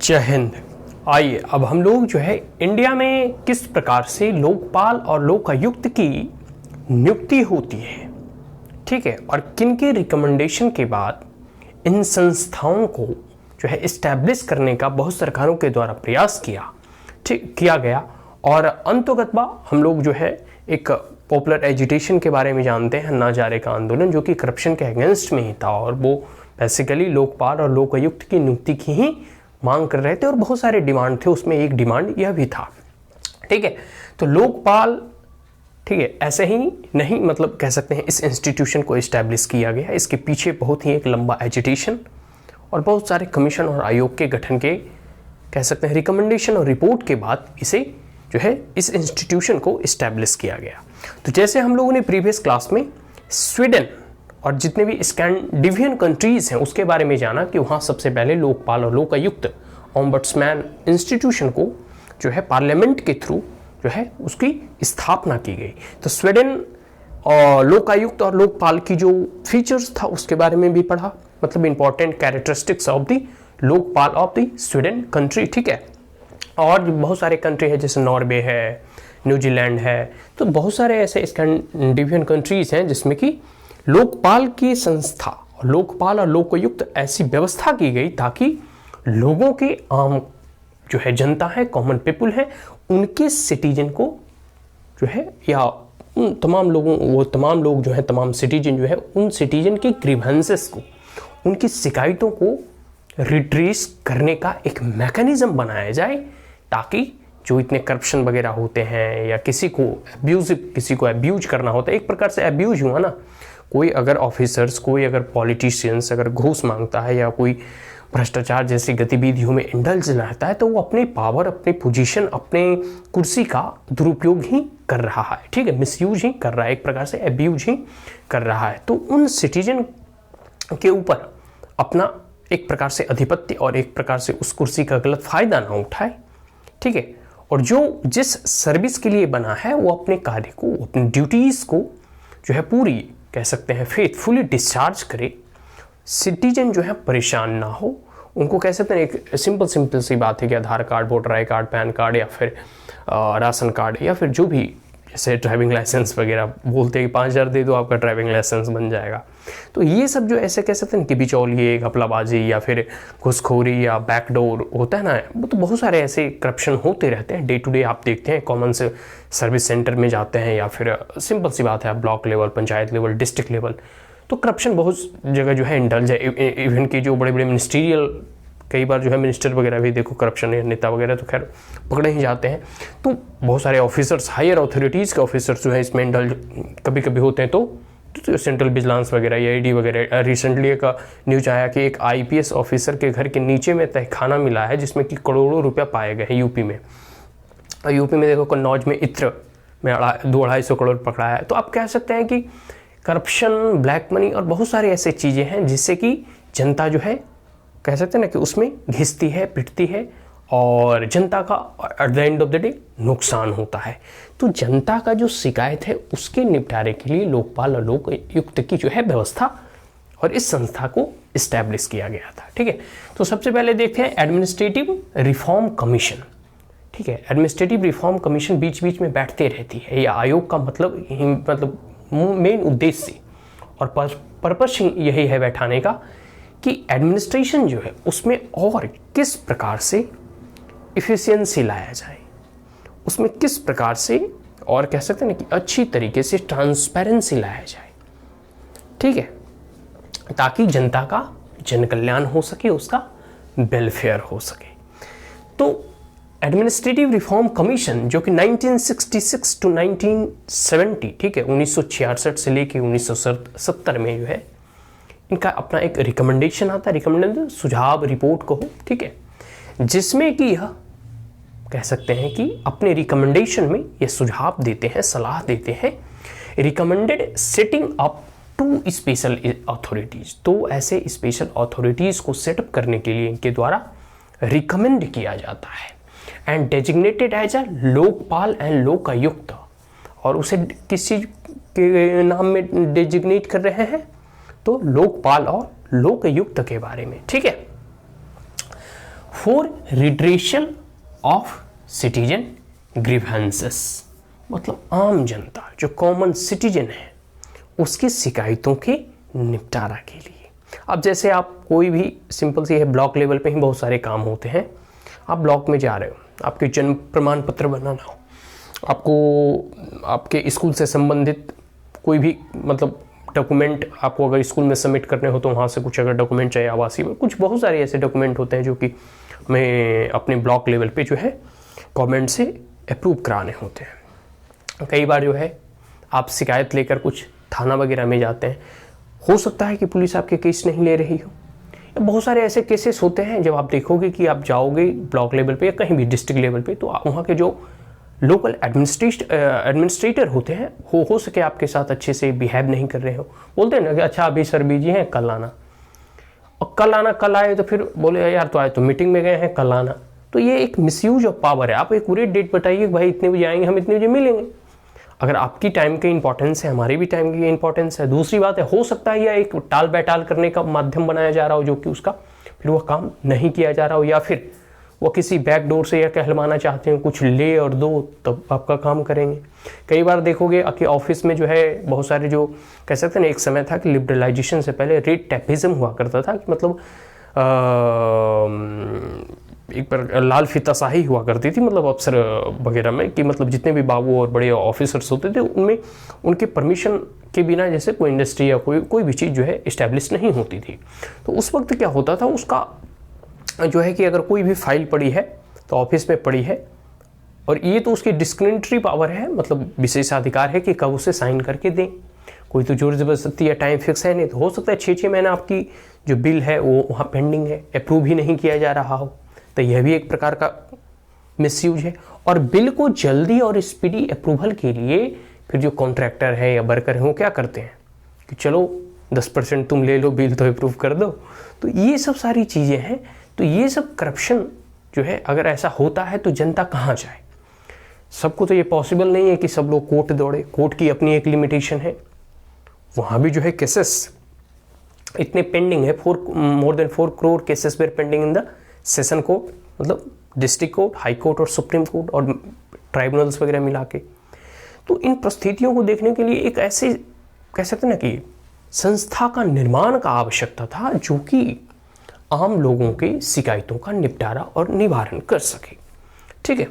जय हिंद। आइए अब हम लोग जो है इंडिया में किस प्रकार से लोकपाल और लोकायुक्त की नियुक्ति होती है, ठीक है, और किन के रिकमेंडेशन के बाद इन संस्थाओं को जो है इस्टेब्लिश करने का बहुत सरकारों के द्वारा प्रयास किया गया। और अंतोगत्वा हम लोग जो है एक पॉपुलर एजिटेशन के बारे में जानते हैं, ना जारे का आंदोलन, जो कि करप्शन के अगेंस्ट में ही था और वो बेसिकली लोकपाल और लोकायुक्त की नियुक्ति की ही मांग कर रहे थे और बहुत सारे डिमांड थे, उसमें एक डिमांड यह भी था, ठीक है। तो लोकपाल, ठीक है, ऐसे ही नहीं, मतलब कह सकते हैं इस इंस्टीट्यूशन को इस्टेब्लिश किया गया। इसके पीछे बहुत ही एक लंबा एजिटेशन और बहुत सारे कमीशन और आयोग के गठन के, कह सकते हैं, रिकमेंडेशन और रिपोर्ट के बाद इसे जो है इस इंस्टीट्यूशन को इस्टेब्लिश किया गया। तो जैसे हम लोगों ने प्रीवियस क्लास में स्वीडन और जितने भी स्कैंडिनेवियन कंट्रीज हैं उसके बारे में जाना कि वहाँ सबसे पहले लोकपाल और लोकायुक्त ओम्बड्समैन इंस्टीट्यूशन को जो है पार्लियामेंट के थ्रू जो है उसकी स्थापना की गई। तो स्वीडन और लोकायुक्त और लोकपाल की जो फीचर्स था उसके बारे में भी पढ़ा, मतलब important characteristics of the Lokpal of the Sweden country, ठीक है। और बहुत सारे कंट्री है जैसे नॉर्वे है, न्यूजीलैंड है, तो बहुत सारे ऐसे स्कैंडिनेवियन कंट्रीज हैं जिसमें कि लोकपाल की संस्था और लोकपाल और लोकायुक्त ऐसी व्यवस्था की गई ताकि लोगों के आम जो है जनता है, कॉमन पीपल है, उनके सिटीजन को जो है या उन तमाम लोगों, वो तमाम लोग जो है, तमाम सिटीजन जो है, उन सिटीजन के ग्रीवेंसेस को, उनकी शिकायतों को रिट्रेस करने का एक मैकेनिज्म बनाया जाए ताकि जो इतने करप्शन वगैरह होते हैं या किसी को अब्यूज करना होता है, एक प्रकार से अब्यूज हुआ ना, कोई अगर ऑफिसर्स, कोई अगर पॉलिटिशियंस अगर घूस मांगता है या कोई भ्रष्टाचार जैसी गतिविधियों में इंडल्ज रहता है तो वो अपने पावर, अपने पोजीशन, अपने कुर्सी का दुरुपयोग ही कर रहा है, ठीक है, मिसयूज ही कर रहा है, एक प्रकार से अब्यूज ही कर रहा है। तो उन सिटीजन के ऊपर अपना एक प्रकार से अधिपत्य और एक प्रकार से उस कुर्सी का गलत फायदा ना उठाए, ठीक है, और जो जिस सर्विस के लिए बना है वो अपने कार्य को, अपनी ड्यूटीज को जो है पूरी, कह सकते हैं, फेथफुली डिस्चार्ज करे, सिटीजन जो है परेशान ना हो। उनको कह सकते हैं, एक सिंपल सी बात है कि Aadhaar card, voter I card, PAN card या फिर राशन कार्ड या फिर जो भी जैसे ड्राइविंग लाइसेंस वगैरह बोलते हैं कि 5,000 दे दो आपका ड्राइविंग लाइसेंस बन जाएगा। तो ये सब जो ऐसे कह सकते हैं कि बिचौलिए, घपलाबाजी या फिर घुसखोरी या बैकडोर होता है ना, वो तो बहुत सारे ऐसे करप्शन होते रहते हैं डे टू डे। आप देखते हैं कॉमन से सर्विस सेंटर में जाते हैं या फिर सिंपल सी बात है आप block level, panchayat level, district level, तो करप्शन बहुत जगह जो है इंडल्ज है। इवन की जो बड़े बड़े मिनिस्ट्रियल, कई बार जो है मिनिस्टर वगैरह भी देखो करप्शन है, नेता वगैरह तो खैर पकड़े ही जाते हैं। तो बहुत सारे ऑफिसर्स, हायर अथॉरिटीज़ के ऑफिसर्स जो है इसमें इंडल्ज कभी कभी होते हैं। तो सेंट्रल विजिलेंस वगैरह या ईडी वगैरह, रिसेंटली एक न्यूज आया कि एक आईपीएस ऑफिसर के घर के नीचे में तहखाना मिला है जिसमें कि करोड़ों रुपया पाए गए हैं यूपी में। और यूपी में देखो कन्नौज में इत्र में 200-250 करोड़ पकड़ा है। तो आप कह सकते हैं कि करप्शन, ब्लैक मनी और बहुत सारी ऐसी चीज़ें हैं जिससे कि जनता जो है, कह सकते हैं ना, कि उसमें घिसती है, पिटती है और जनता का at the end of the day नुकसान होता है। तो जनता का जो शिकायत है उसके निपटारे के लिए लोकपाल और लोकायुक्त की जो है व्यवस्था और इस संस्था को इस्टेब्लिश किया गया था, ठीक है। तो सबसे पहले देखते हैं एडमिनिस्ट्रेटिव रिफॉर्म कमीशन, ठीक है। एडमिनिस्ट्रेटिव रिफॉर्म कमीशन बीच बीच में बैठते रहती है। यह आयोग का मतलब मेन उद्देश्य और पर्पस यही है बैठाने का कि एडमिनिस्ट्रेशन जो है उसमें और किस प्रकार से इफिशियंसी लाया जाए, उसमें किस प्रकार से, और कह सकते हैं ना कि अच्छी तरीके से ट्रांसपेरेंसी लाया जाए, ठीक है, ताकि जनता का जन कल्याण हो सके, उसका वेलफेयर हो सके। तो एडमिनिस्ट्रेटिव रिफॉर्म कमीशन जो कि 1966 टू 1970, ठीक है, 1966 से लेके 1970 में जो है इनका अपना एक रिकमेंडेशन आता है, रिकमेंडेशन, सुझाव, रिपोर्ट को, ठीक है, जिसमें कि यह कह सकते हैं कि अपने रिकमेंडेशन में ये सुझाव देते हैं, सलाह देते हैं, recommended setting up to special authorities. तो ऐसे स्पेशल अथॉरिटीज को सेटअप करने के लिए इनके द्वारा रिकमेंड किया जाता है and designated as a Lokpal and Lokayukta. और उसे किस चीज के नाम में डेजिग्नेट कर रहे हैं, तो लोकपाल और लोकायुक्त के बारे में, ठीक है। For redressal of citizen grievances, मतलब आम जनता जो कॉमन सिटीजन है उसकी शिकायतों के निपटारा के लिए। अब जैसे आप कोई भी सिंपल सी है, ब्लॉक लेवल पे ही बहुत सारे काम होते हैं। आप ब्लॉक में जा रहे हो, आपके जन्म प्रमाण पत्र बनाना हो, आपको आपके स्कूल से संबंधित कोई भी मतलब डॉक्यूमेंट आपको अगर स्कूल में सबमिट करने हो तो वहाँ से कुछ अगर डॉक्यूमेंट चाहिए, आवासीय में कुछ बहुत सारे ऐसे डॉक्यूमेंट होते हैं जो कि हमें अपने ब्लॉक लेवल पे जो है गवर्नमेंट से अप्रूव कराने होते हैं। कई बार जो है आप शिकायत लेकर कुछ थाना वगैरह में जाते हैं, हो सकता है कि पुलिस आपके केस नहीं ले रही हो। बहुत सारे ऐसे केसेस होते हैं जब आप देखोगे कि आप जाओगे ब्लॉक लेवल पे या कहीं भी डिस्ट्रिक्ट लेवल पे, तो वहाँ के जो लोकल एडमिनिस्ट्रेटर होते हैं हो सके आपके साथ अच्छे से बिहेव नहीं कर रहे हो, बोलते हैं ना कि अच्छा अभी सर बिजी हैं, कल आना। और कल आए तो फिर बोले यार तो आए तो मीटिंग में गए हैं, कल आना। तो ये एक मिसयूज ऑफ पावर है। आप एक पूरी डेट बताइए भाई इतने बजे आएंगे, हम इतने बजे मिलेंगे। अगर आपकी टाइम की इंपॉर्टेंस है, हमारी भी टाइम की इंपॉर्टेंस है। दूसरी बात है, हो सकता है यह एक टाल बैटाल करने का माध्यम बनाया जा रहा हो, जो कि उसका फिर वह काम नहीं किया जा रहा हो, या फिर वो किसी बैक डोर से यह कहलवाना चाहते हैं कुछ ले और दो तब आपका काम करेंगे। कई बार देखोगे कि ऑफिस में जो है बहुत सारे जो कह सकते हैं ना, एक समय था कि लिबरलाइजेशन से पहले रेट टैपिज्म हुआ करता था, कि मतलब एक बार लाल फीताशाही हुआ करती थी मतलब अफसर वगैरह में, कि मतलब जितने भी बाबू और बड़े ऑफिसर्स होते थे उनमें उनके परमिशन के बिना जैसे कोई इंडस्ट्री या कोई भी चीज़ जो है इस्टेब्लिश नहीं होती थी। तो उस वक्त क्या होता था, उसका जो है कि अगर कोई भी फाइल पड़ी है तो ऑफिस में पड़ी है, और ये तो उसकी डिस्क्रिमिनेटरी पावर है, मतलब विशेषाधिकार है कि कब उसे साइन करके दें। कोई तो जोर जबरदस्ती या टाइम फिक्स है नहीं, तो हो सकता है 6 महीना आपकी जो बिल है वो वहाँ पेंडिंग है, अप्रूव ही नहीं किया जा रहा हो। तो यह भी एक प्रकार का मिसयूज है। और बिल को जल्दी और स्पीडी अप्रूवल के लिए फिर जो कॉन्ट्रैक्टर है या वर्कर है वो क्या करते हैं कि चलो 10% तुम ले लो, बिल तो अप्रूव कर दो। तो ये सब सारी चीज़ें हैं। तो ये सब करप्शन जो है अगर ऐसा होता है तो जनता कहाँ जाए। सबको तो ये पॉसिबल नहीं है कि सब लोग कोर्ट दौड़े, कोर्ट की अपनी एक लिमिटेशन है। वहाँ भी जो है केसेस इतने पेंडिंग है, more than 4 crore cases were pending in the session court, मतलब डिस्ट्रिक्ट कोर्ट, हाई कोर्ट और सुप्रीम कोर्ट और ट्राइब्यूनल्स वगैरह मिला के। तो इन परिस्थितियों को देखने के लिए एक ऐसे कह सकते हैं ना कि संस्था का निर्माण का आवश्यकता था जो कि आम लोगों के शिकायतों का निपटारा और निवारण कर सके। ठीक है,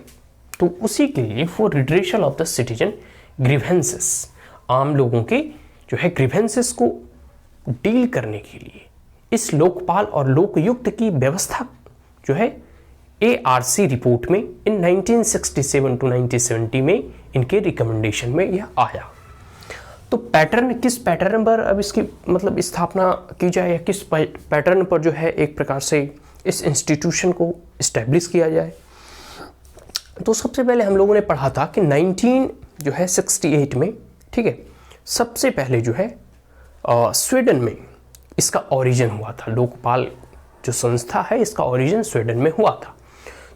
तो उसी के लिए for redressal of the citizen grievances, आम लोगों के जो है ग्रीवेंसेस को डील करने के लिए इस लोकपाल और लोकयुक्त की व्यवस्था जो है ARC रिपोर्ट में इन 1967 टू 1970 में इनके रिकमेंडेशन में यह आया। तो पैटर्न, किस पैटर्न पर अब इसकी मतलब स्थापना की जाए या किस पैटर्न पर जो है एक प्रकार से इस इंस्टीट्यूशन को इस्टेब्लिश किया जाए। तो सबसे पहले हम लोगों ने पढ़ा था कि 1968 में, ठीक है, सबसे पहले जो है स्वीडन में इसका ओरिजिन हुआ था। लोकपाल जो संस्था है इसका ओरिजिन स्वीडन में हुआ था।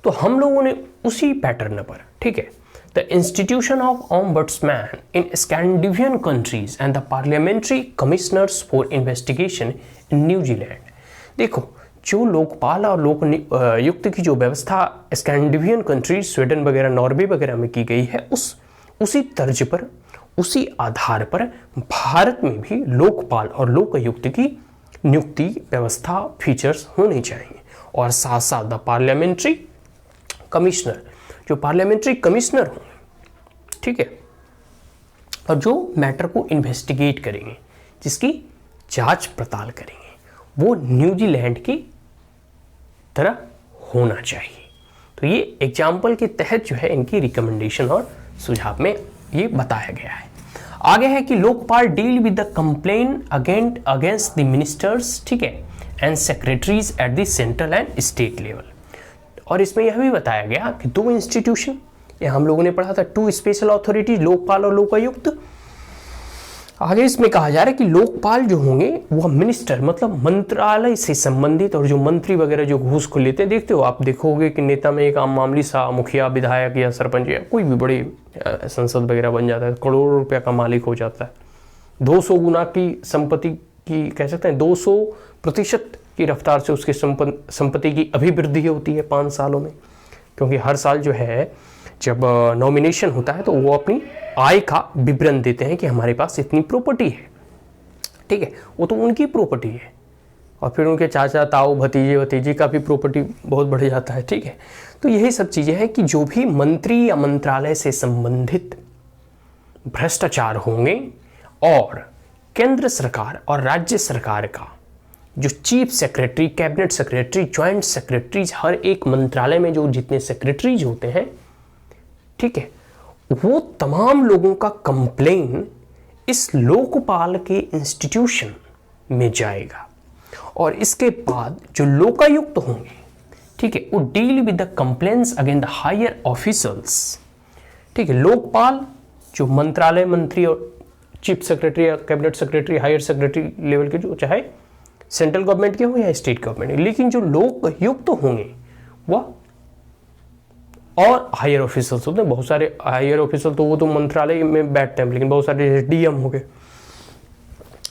तो हम लोगों ने उसी पैटर्न पर, ठीक है, the institution of ombudsman in Scandinavian countries and the parliamentary commissioners for investigation in New Zealand. देखो, जो लोकपाल और लोकयुक्त की जो व्यवस्था स्कैंडिनेवियन कंट्रीज, स्वीडन वगैरह, नॉर्वे वगैरह में की गई है, उसी तर्ज पर, उसी आधार पर भारत में भी लोकपाल और लोकयुक्त की नियुक्ति व्यवस्था फीचर्स होने चाहिए। और साथ साथ द पार्लियामेंट्री कमिश्नर, जो पार्लियामेंट्री कमिश्नर होंगे, ठीक है, और जो मैटर को इन्वेस्टिगेट करेंगे, जिसकी जांच पड़ताल करेंगे, वो न्यूजीलैंड की तरह होना चाहिए। तो ये एग्जाम्पल के तहत जो है इनकी रिकमेंडेशन और सुझाव में ये बताया गया है। आगे है कि Lokpal deal with the complain against the ministers, ठीक है, and secretaries at the central and state level. और इसमें यह भी बताया गया कि 2 इंस्टीट्यूशन, ये हम लोगों ने पढ़ा था, 2 स्पेशल अथॉरिटीज, लोकपाल और लोकायुक्त। आगे इसमें कहा जा रहा है कि लोकपाल जो होंगे वह मिनिस्टर, मतलब मंत्रालय से संबंधित, और जो मंत्री वगैरह जो घूस को लेते हैं, देखते हो आप, देखोगे कि नेता में एक आम मामूली सा मुखिया, विधायक या सरपंच या कोई भी बड़ी संसद वगैरह बन जाता है, करोड़ों रुपया का मालिक हो जाता है, 200 गुना की संपत्ति की, कह सकते हैं 200% की रफ्तार से उसकी संपत्ति की अभिवृद्धि होती है 5 सालों में, क्योंकि हर साल जो है जब नॉमिनेशन होता है तो वो अपनी आय का विवरण देते हैं कि हमारे पास इतनी प्रॉपर्टी है, ठीक है, वो तो उनकी प्रॉपर्टी है, और फिर उनके चाचा ताऊ भतीजे का भी प्रॉपर्टी बहुत बढ़ जाता है, ठीक है। तो यही सब चीज़ें हैं कि जो भी मंत्री या मंत्रालय से संबंधित भ्रष्टाचार होंगे और केंद्र सरकार और राज्य सरकार का जो chief secretary, cabinet secretary, joint secretaries, हर एक मंत्रालय में जो जितने सेक्रेटरीज होते हैं, ठीक है, वो तमाम लोगों का कंप्लेन इस लोकपाल के इंस्टीट्यूशन में जाएगा, और इसके बाद जो लोकायुक्त होंगे, ठीक है, वो deal with the complaints against the higher officers, ठीक है। लोकपाल जो मंत्रालय मंत्री और चीफ सेक्रेटरी या cabinet secretary, higher secretary level के, जो चाहे सेंट्रल गवर्नमेंट के हो या स्टेट गवर्नमेंट, लेकिन जो लोकायुक्त होंगे वह और हायर ऑफिसर्स होते हैं, बहुत सारे हायर ऑफिसर तो वो तो मंत्रालय में बैठते हैं, लेकिन बहुत सारे एसडीएम हो गए,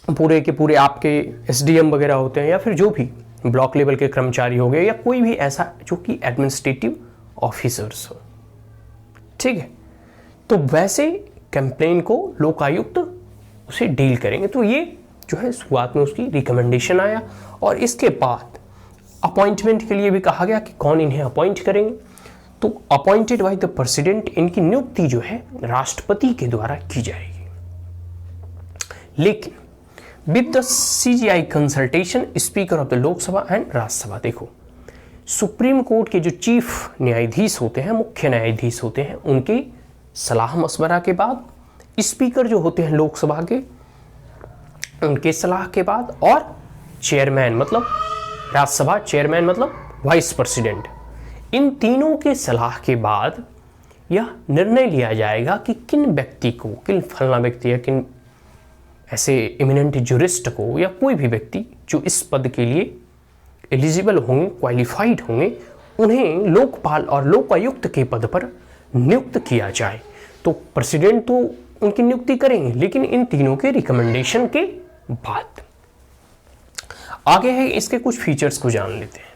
पूरे के पूरे आपके एसडीएम वगैरह होते हैं, या फिर जो भी ब्लॉक लेवल के कर्मचारी हो गए, या कोई भी ऐसा जो कि एडमिनिस्ट्रेटिव ऑफिसर्स हो, ठीक है। तो वैसे कंप्लेन को लोकायुक्त उसे डील करेंगे। तो ये जो है शुरुआत में उसकी रिकमेंडेशन आया, और इसके बाद अपॉइंटमेंट के लिए भी कहा गया कि कौन इन्हें अपॉइंट करेंगे। तो अपॉइंटेड बाय द प्रेसिडेंट, इनकी नियुक्ति जो है राष्ट्रपति के द्वारा की जाएगी, लेकिन with the CGI consultation speaker of the Lok Sabha and Rajya Sabha. देखो, सुप्रीम कोर्ट के जो चीफ न्यायाधीश होते हैं, मुख्य न्यायाधीश होते हैं, उनके सलाह मशवरा के बाद, स्पीकर जो होते हैं लोकसभा के, उनके सलाह के बाद, और चेयरमैन मतलब राज्यसभा, चेयरमैन मतलब वाइस प्रेसिडेंट, इन तीनों के सलाह के बाद यह निर्णय लिया जाएगा कि किन व्यक्ति को, किन फलाना व्यक्ति या किन ऐसे इमिनेंट जुरिस्ट को, या कोई भी व्यक्ति जो इस पद के लिए एलिजिबल होंगे, क्वालिफाइड होंगे, उन्हें लोकपाल और लोकायुक्त के पद पर नियुक्त किया जाए। तो प्रेसिडेंट तो उनकी नियुक्ति करेंगे, लेकिन इन तीनों के रिकमेंडेशन के बाद। आगे है इसके कुछ फीचर्स को जान लेते हैं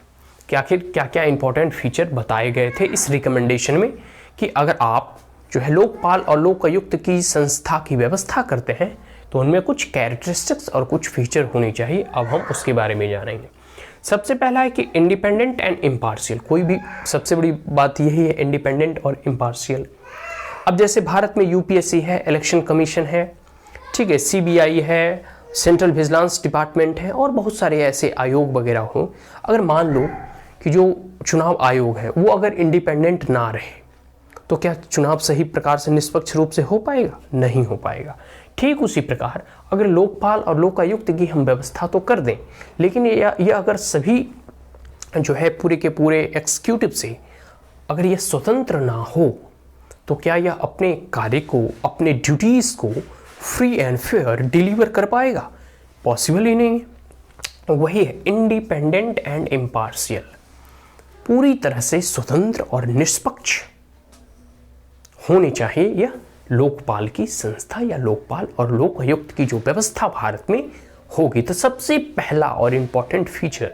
कि आखिर क्या क्या इंपॉर्टेंट फीचर बताए गए थे इस रिकमेंडेशन में, कि अगर आप जो है लोकपाल और लोकायुक्त की संस्था की व्यवस्था करते हैं तो उनमें कुछ कैरेक्टरिस्टिक्स और कुछ फीचर होने चाहिए। अब हम उसके बारे में जानेंगे। सबसे पहला है कि इंडिपेंडेंट एंड इम्पार्शियल। कोई भी, सबसे बड़ी बात यही है, इंडिपेंडेंट और इम्पार्शियल। अब जैसे भारत में यूपीएससी है, इलेक्शन कमीशन है, ठीक है, सीबीआई है, सेंट्रल विजिलेंस डिपार्टमेंट है, और बहुत सारे ऐसे आयोग वगैरह हो। अगर मान लो कि जो चुनाव आयोग है वो अगर इंडिपेंडेंट ना रहे तो क्या चुनाव सही प्रकार से निष्पक्ष रूप से हो पाएगा? नहीं हो पाएगा। ठीक उसी प्रकार अगर लोकपाल और लोकायुक्त की हम व्यवस्था तो कर दें, लेकिन ये अगर सभी जो है पूरे के पूरे एग्जीक्यूटिव से अगर ये स्वतंत्र ना हो तो क्या यह अपने कार्य को, अपने ड्यूटीज़ को फ्री एंड फेयर डिलीवर कर पाएगा? पॉसिबल ही नहीं है। वही है इंडिपेंडेंट एंड इम्पार्शियल, पूरी तरह से स्वतंत्र और निष्पक्ष होनी चाहिए यह लोकपाल की संस्था या लोकपाल और लोकायुक्त की जो व्यवस्था भारत में होगी। तो सबसे पहला और इम्पॉर्टेंट फीचर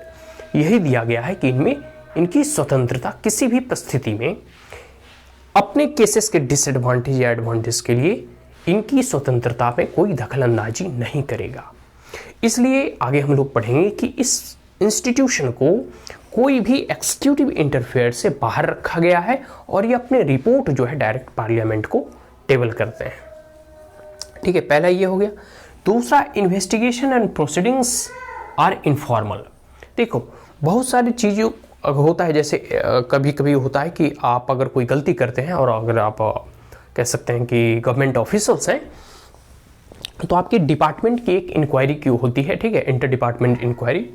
यही दिया गया है कि इनमें इनकी स्वतंत्रता किसी भी परिस्थिति में अपने केसेस के डिसएडवांटेज या एडवांटेज के लिए इनकी स्वतंत्रता में कोई दखलंदाजी नहीं करेगा। इसलिए आगे हम लोग पढ़ेंगे कि इस इंस्टीट्यूशन को कोई भी एक्जीक्यूटिव इंटरफेयर से बाहर रखा गया है और ये अपने रिपोर्ट जो है डायरेक्ट पार्लियामेंट को टेबल करते हैं। ठीक है, पहला ये हो गया। दूसरा, investigation and proceedings are informal. देखो, बहुत सारी चीज़ें होता है, जैसे कभी कभी होता है कि आप अगर कोई गलती करते हैं और अगर आप कह सकते हैं कि गवर्नमेंट ऑफिसर्स हैं तो आपके डिपार्टमेंट की एक इंक्वायरी क्यों होती है, ठीक है, इंटर डिपार्टमेंट इंक्वायरी।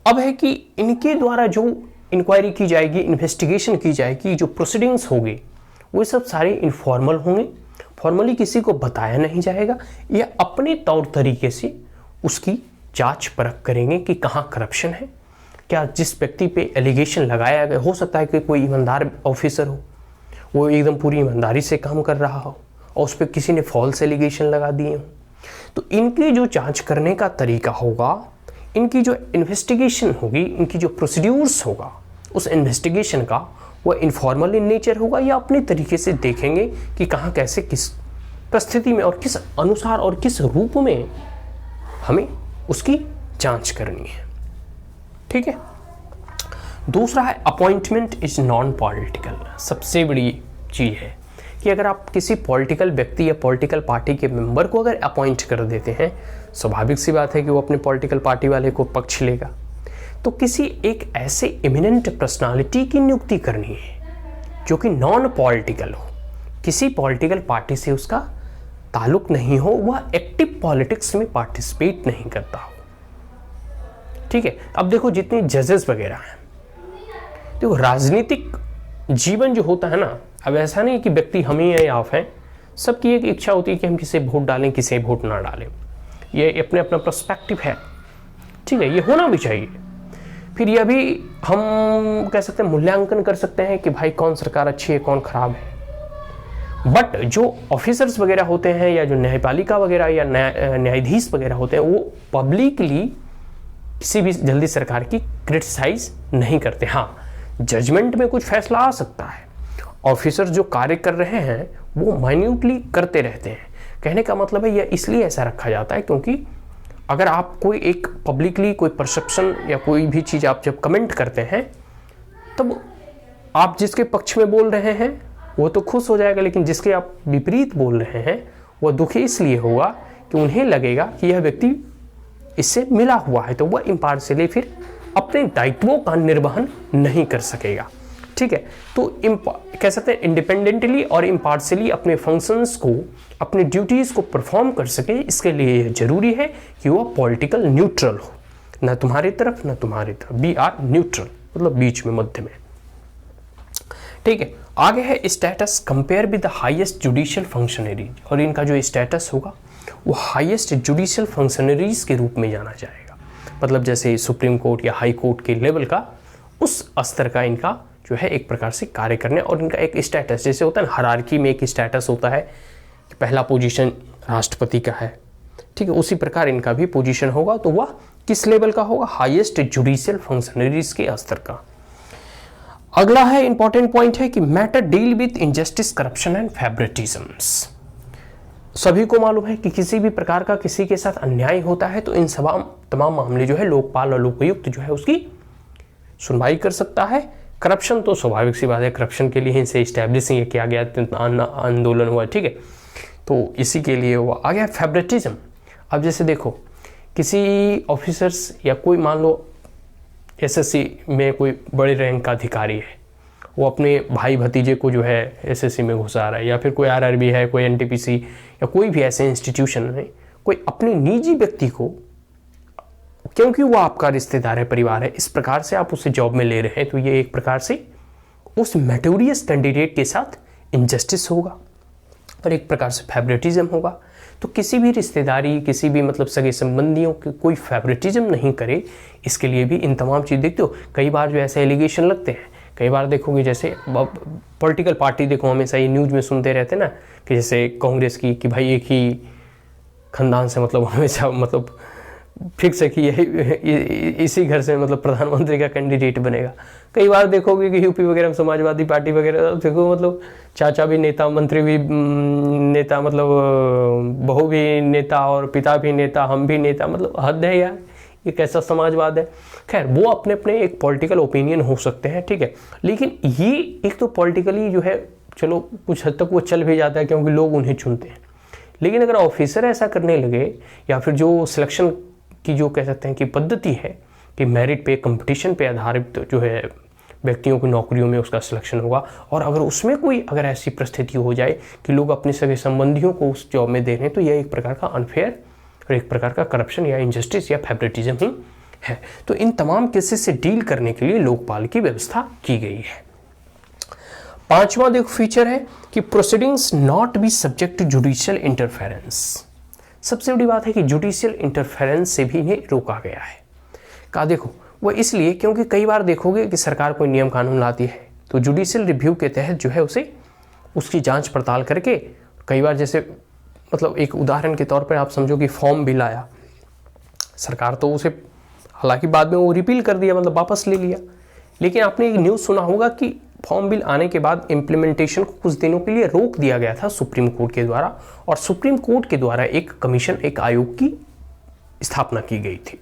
अब है कि इनके द्वारा जो इंक्वायरी की जाएगी, इन्वेस्टिगेशन की जाएगी, जो प्रोसीडिंग्स होगी वो सब सारे इनफॉर्मल होंगे, फॉर्मली किसी को बताया नहीं जाएगा। या अपने तौर तरीके से उसकी जांच परख करेंगे कि कहाँ करप्शन है, क्या जिस व्यक्ति पे एलिगेशन लगाया गया, हो सकता है कि कोई ईमानदार ऑफिसर हो, वो एकदम पूरी ईमानदारी से काम कर रहा हो और उस पर किसी ने फॉल्स एलिगेशन लगा दिए हो, तो इनकी जो जांच करने का तरीका होगा, इनकी जो इन्वेस्टिगेशन होगी, इनकी जो प्रोसीड्यूर्स होगा उस इन्वेस्टिगेशन का, वो इनफॉर्मल इन नेचर होगा या अपने तरीके से देखेंगे कि कहाँ कैसे किस परिस्थिति में और किस अनुसार और किस रूप में हमें उसकी जांच करनी है। ठीक है। दूसरा है अपॉइंटमेंट इज नॉन पॉलिटिकल। सबसे बड़ी चीज़ है कि अगर आप किसी पॉलिटिकल व्यक्ति या पॉलिटिकल पार्टी के मेंबर को अगर अपॉइंट कर देते हैं, स्वाभाविक सी बात है कि वो अपने पॉलिटिकल पार्टी वाले को पक्ष लेगा। तो किसी एक ऐसे इमिनेंट पर्सनालिटी की नियुक्ति करनी है जो कि नॉन पॉलिटिकल हो, किसी पॉलिटिकल पार्टी से उसका ताल्लुक नहीं हो, वह एक्टिव पॉलिटिक्स में पार्टिसिपेट नहीं करता हो। ठीक है। अब देखो जितने जजेस वगैरह हैं, देखो राजनीतिक जीवन जो होता है ना, अब ऐसा नहीं कि व्यक्ति हम ही हैं या आप हैं, सबकी एक इच्छा होती है कि हम किसे वोट डालें किसे वोट ना डालें, ये अपने अपना पर्सपेक्टिव है। ठीक है, ये होना भी चाहिए। फिर यह भी हम कह सकते हैं, मूल्यांकन कर सकते हैं कि भाई कौन सरकार अच्छी है कौन खराब है। बट जो ऑफिसर्स वगैरह होते हैं या जो न्यायपालिका वगैरह या न्यायाधीश वगैरह होते हैं, वो पब्लिकली किसी भी जल्दी सरकार की क्रिटिसाइज नहीं करते। हाँ, जजमेंट में कुछ फैसला आ सकता है, ऑफिसर जो कार्य कर रहे हैं वो माइन्यूटली करते रहते हैं। कहने का मतलब है यह इसलिए ऐसा रखा जाता है क्योंकि अगर आप कोई एक पब्लिकली कोई परसेप्शन या कोई भी चीज़ आप जब कमेंट करते हैं, तब आप जिसके पक्ष में बोल रहे हैं वो तो खुश हो जाएगा, लेकिन जिसके आप विपरीत बोल रहे हैं वह दुखी इसलिए होगा कि उन्हें लगेगा कि यह व्यक्ति इससे मिला हुआ है, तो वह इम्पार्शियली फिर अपने दायित्वों का निर्वहन नहीं कर सकेगा। ठीक है। तो कह सकते हैं इंडिपेंडेंटली और इम्पार्शियली अपने फंक्शंस को, अपने ड्यूटीज को परफॉर्म कर सके, इसके लिए यह जरूरी है कि वह पॉलिटिकल न्यूट्रल हो, ना तुम्हारी तरफ ना तुम्हारी तरफ, बी आर न्यूट्रल, मतलब बीच में, मध्य में। ठीक है। आगे है status compare with the highest judicial functionary, और इनका जो स्टेटस होगा वो हाईएस्ट जुडिशियल फंक्शनरीज के रूप में जाना जाएगा। मतलब जैसे सुप्रीम कोर्ट या हाई कोर्ट के लेवल का, उस स्तर का इनका जो है एक प्रकार से कार्य करने, और इनका एक स्टेटस जैसे होता है ना, हायरार्की में एक स्टेटस होता है कि पहला पोजीशन राष्ट्रपति का है। ठीक है, उसी प्रकार इनका भी पोजीशन होगा, तो वह किस लेवल का होगा? हाईएस्ट जुडिशियल फंक्शनरीज के स्तर का। अगला है इंपॉर्टेंट पॉइंट है कि matter deal with injustice, corruption and favouritisms. सभी को मालूम है कि किसी भी प्रकार का किसी के साथ अन्याय होता है तो इन तमाम मामले जो है लोकपाल और लोकायुक्त जो है उसकी सुनवाई कर सकता है। करप्शन तो स्वाभाविक सी बात है, करप्शन के लिए इसे इस्टेब्लिश किया गया, आंदोलन हुआ। ठीक है, तो इसी के लिए वो आ गया। फेवरेटिज्म, अब जैसे देखो किसी ऑफिसर्स या कोई मान लो एसएससी में कोई बड़े रैंक का अधिकारी है, वो अपने भाई भतीजे को जो है एसएससी में घुसा रहा है, या फिर कोई आरआरबी है, कोई एनटीपीसी या कोई भी ऐसे इंस्टीट्यूशन में कोई अपने निजी व्यक्ति को, क्योंकि वो आपका रिश्तेदार है, परिवार है, इस प्रकार से आप उसे जॉब में ले रहे हैं, तो ये एक प्रकार से उस मेटोरियस कैंडिडेट के साथ इनजस्टिस होगा और एक प्रकार से फेवरेटिज्म होगा। तो किसी भी रिश्तेदारी, किसी भी मतलब सगे संबंधियों के कोई फेवरेटिज्म नहीं करे, इसके लिए भी इन तमाम चीज़ देखते हो। कई बार जो ऐसे एलिगेशन लगते हैं, कई बार देखोगे जैसे पॉलिटिकल पार्टी देखो, हमेशा ये न्यूज़ में सुनते रहते हैं ना कि जैसे कांग्रेस की कि भाई एक ही खानदान से मतलब हमेशा मतलब फिक्स है कि यही इसी घर से मतलब प्रधानमंत्री का कैंडिडेट बनेगा। कई बार देखोगे कि यूपी वगैरह में समाजवादी पार्टी वगैरह देखो मतलब चाचा भी नेता, मंत्री भी नेता, मतलब बहू भी नेता और पिता भी नेता, हम भी नेता, मतलब हद है यार, ये कैसा समाजवाद है। खैर वो अपने अपने एक पॉलिटिकल ओपिनियन हो सकते हैं, ठीक है, लेकिन ये एक तो पॉलिटिकली जो है चलो कुछ हद तक वो चल भी जाता है क्योंकि लोग उन्हें चुनते हैं। लेकिन अगर ऑफिसर ऐसा करने लगे या फिर जो सिलेक्शन की जो कह सकते हैं कि पद्धति है कि मेरिट पे, कंपटीशन पे आधारित जो है व्यक्तियों की नौकरियों में उसका सिलेक्शन होगा, और अगर उसमें कोई अगर ऐसी परिस्थिति हो जाए कि लोग अपने सगे संबंधियों को उस जॉब में दे रहे हैं, तो यह एक प्रकार का अनफेयर और एक प्रकार का करप्शन या इनजस्टिस या फेवरेटिज्म ही है। तो इन तमाम केसेस से डील करने के लिए लोकपाल की व्यवस्था की गई है। पांचवा देखो फीचर है कि proceedings not be subject to judicial interference. सबसे बड़ी बात है कि जुडिशियल इंटरफेरेंस से भी इन्हें रोका गया है। कहा देखो वो इसलिए क्योंकि कई बार देखोगे कि सरकार कोई नियम कानून लाती है तो जुडिशियल रिव्यू के तहत जो है उसे उसकी जांच पड़ताल करके, कई बार जैसे मतलब एक उदाहरण के तौर पर आप समझो कि फॉर्म बिल आया, सरकार तो उसे हालांकि बाद में वो रिपील कर दिया, मतलब वापस ले लिया। लेकिन आपने एक न्यूज़ सुना होगा कि फॉर्म बिल आने के बाद इम्प्लीमेंटेशन को कुछ दिनों के लिए रोक दिया गया था सुप्रीम कोर्ट के द्वारा, और सुप्रीम कोर्ट के द्वारा एक कमीशन, एक आयोग की स्थापना की गई थी।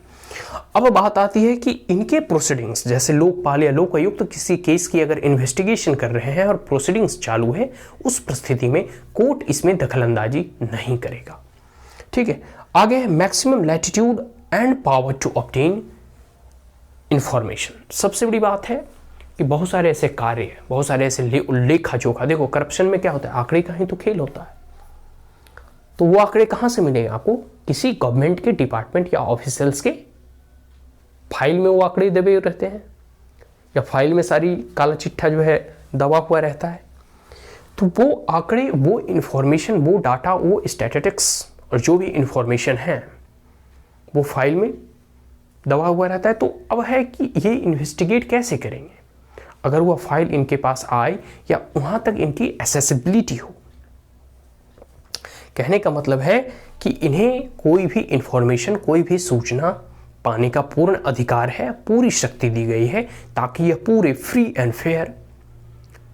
अब बात आती है कि इनके प्रोसीडिंग्स, जैसे लोकपाल या लोकायुक्त किसी केस की अगर इन्वेस्टिगेशन कर रहे हैं और प्रोसीडिंग्स चालू है, उस परिस्थिति में कोर्ट इसमें दखलंदाजी नहीं करेगा। ठीक है, आगे है maximum latitude and power to obtain information. सबसे बड़ी बात है कि बहुत सारे ऐसे कार्य, बहुत सारे ऐसे लेखा जोखा, देखो करप्शन में क्या होता है, आंकड़े का ही तो खेल होता है। तो वो आंकड़े कहां से मिलेंगे आपको? किसी गवर्नमेंट के डिपार्टमेंट या ऑफिशियल्स के फाइल में वो आंकड़े दबे रहते हैं, या फाइल में सारी काला चिट्ठा जो है दबा हुआ रहता है। तो वो आंकड़े, वो इंफॉर्मेशन, वो डाटा, वो स्टैटिस्टिक्स और जो भी इंफॉर्मेशन है वो फाइल में दबा हुआ रहता है। तो अब है कि ये इन्वेस्टिगेट कैसे करेंगे अगर वह फाइल इनके पास आए या वहां तक इनकी एक्सेसिबिलिटी हो। कहने का मतलब है कि इन्हें कोई भी इंफॉर्मेशन, कोई भी सूचना पाने का पूर्ण अधिकार है, पूरी शक्ति दी गई है, ताकि यह पूरे फ्री एंड फेयर,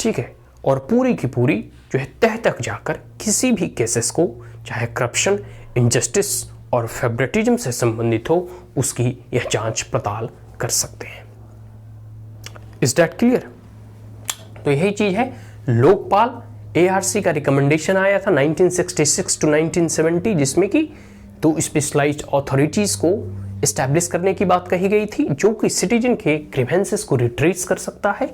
ठीक है, और पूरी की पूरी जो है तह तक जाकर किसी भी केसेस को, चाहे करप्शन, इनजस्टिस और फेवरेटिज्म से संबंधित हो, उसकी यह जांच पड़ताल कर सकते हैं। Is that clear? तो यही चीज है लोकपाल। एआरसी का रिकमेंडेशन आया था 1966 टू 1970, जिसमें कि 2 स्पेशलाइज्ड अथॉरिटीज को एस्टैब्लिश करने की बात कही गई थी, जो कि सिटीजन के ग्रीवेंसेस को रिट्रेस कर सकता है।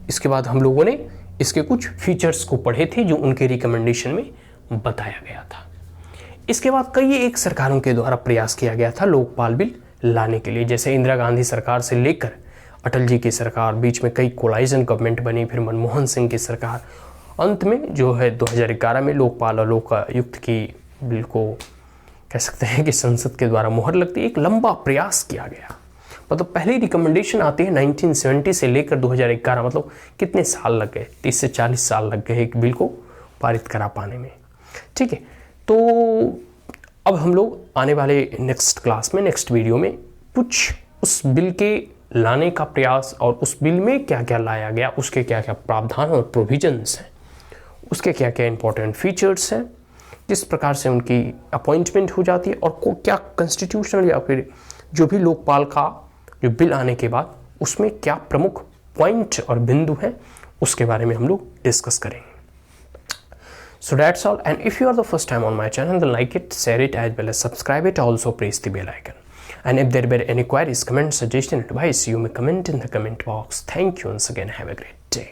इसके बाद हम लोगों ने इसके कुछ फीचर्स को पढ़े थे जो उनके रिकमेंडेशन में बताया गया था। इसके बाद कई एक सरकारों के द्वारा प्रयास किया गया था लोकपाल बिल लाने के लिए, जैसे इंदिरा गांधी सरकार से लेकर अटल जी की सरकार, बीच में कई कोलाइजन गवर्नमेंट बनी, फिर मनमोहन सिंह की सरकार, अंत में जो है 2011 में लोकपाल और लोकायुक्त की बिल को कह सकते हैं कि संसद के द्वारा मुहर लगती है। एक लंबा प्रयास किया गया, मतलब पहली रिकमेंडेशन आती है 1970 से लेकर 2011, मतलब कितने साल लग गए, 30 से 40 साल लग गए एक बिल को पारित करा पाने में। ठीक है, तो अब हम लोग आने वाले नेक्स्ट क्लास में, नेक्स्ट वीडियो में कुछ उस बिल के लाने का प्रयास और उस बिल में क्या क्या लाया गया, उसके क्या क्या प्रावधान और प्रोविजंस हैं, उसके क्या क्या इंपॉर्टेंट फीचर्स हैं, किस प्रकार से उनकी अपॉइंटमेंट हो जाती है, और क्या कॉन्स्टिट्यूशनल या फिर जो भी लोकपाल का जो बिल आने के बाद उसमें क्या प्रमुख पॉइंट और बिंदु हैं, उसके बारे में हम लोग डिस्कस करेंगे। So that's all, and if you are the first time on my channel, then like it, share it, as well as subscribe it, also press the bell icon. And if there were any queries, comments, suggestion, advice, you may comment in the comment box. Thank you once again, have a great day.